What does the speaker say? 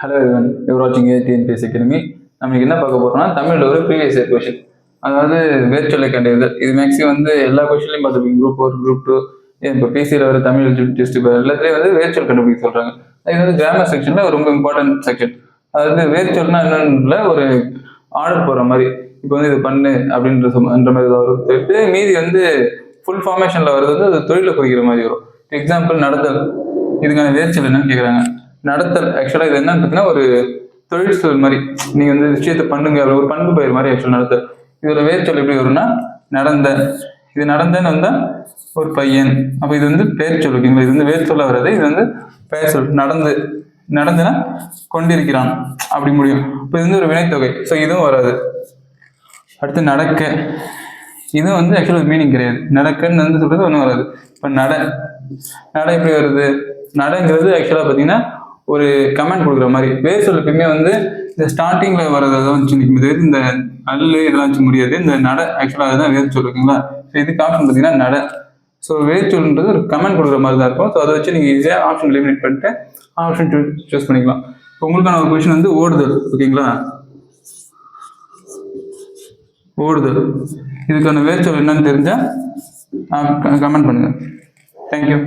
Hello எவன் your வாட்சிங் TNPSC academy. நம்ம என்ன பார்க்க போறோம்னா தமிழில் ஒரு ப்ரீவியஸ் இயர் கொஷின், அதாவது வேர்ச்சொல்லை கண்டறிதல். இது மேக்ஸிமம் எல்லா கொஷின்லையும் பார்த்துருப்பீங்க. குரூப் 4, குரூப் 2, இப்போ பிசியில் வர தமிழ் டெஸ்ட் எல்லாத்துலேயும் வேர்ச்சொல் கண்டுபிடிக்க சொல்றாங்க. இது கிராமர் செக்ஷன்ல ரொம்ப இம்பார்ட்டன்ட் செக்ஷன். அதாவது வேர்ச்சொல்னா என்னன்னு ஒரு ஆர்டர் போற மாதிரி. இப்போ இது பண்ணு அப்படின்ற மாதிரி வருது. மீதி ஃபுல் ஃபார்மேஷன்ல வருது அது தொழிலை குறிக்கிற மாதிரி வரும். எக்ஸாம்பிள் நடத்தல், இதுக்கான வேர்ச்சொல் என்னன்னு கேட்குறாங்க. நடத்தல் ஆக்சுவலாக இது என்னன்னு பார்த்தீங்கன்னா ஒரு தொழில் சொல் மாதிரி. நீங்க விஷயத்த பண்ணுங்க, ஒரு பண்பு பெயர் மாதிரி ஆக்சுவல் நடத்தல். இதோட வேர்ச்சொல் எப்படி வரும்னா நடந்த. இது நடந்தன்னு வந்தா ஒரு பையன். அப்போ இது பெயர் சொல். ஓகேங்களா? இது வேர்ச்சொல்ல வர்றது. இது பெயர் சொல். நடந்துன்னா கொண்டிருக்கிறான் அப்படி முடியும். இப்போ இது ஒரு வினைத்தொகை. ஸோ இதுவும் வராது. அடுத்து நடக்க. இதுவும் ஆக்சுவலாக மீனிங் கிடையாது. நடக்கன்னு சொல்றது ஒன்றும் வராது. இப்போ நட எப்படி வருது? நடங்கிறது ஆக்சுவலாக பார்த்தீங்கன்னா ஒரு கமெண்ட் கொடுக்குற மாதிரி. வேர்ச்சொல் எப்பயுமே இந்த ஸ்டார்டிங்ல வர்றதான் வந்துச்சு. இந்த அல்லு இதெல்லாம் வச்சு முடியாது. இந்த நட ஆக்சுவலாக அதுதான் வேர்ச்சொல். ஓகேங்களா? ஸோ இதுக்கு ஆப்ஷன் பார்த்தீங்கன்னா நட. ஸோ வேர்ச்சொல்ன்றது ஒரு கமெண்ட் கொடுக்குற மாதிரி தான் இருக்கும். ஸோ அதை வச்சு நீங்கள் ஈஸியாக ஆப்ஷன் எலிமினேட் பண்ணிட்டு ஆப்ஷன் சூஸ் பண்ணிக்கலாம். இப்போ உங்களுக்கான ஒரு கொஸ்டின் ஓடுதல். ஓகேங்களா? ஓடுதல் இதுக்கான வேர்ச்சொல் என்னன்னு தெரிஞ்சா கமெண்ட் பண்ணுங்க. தேங்க்யூ.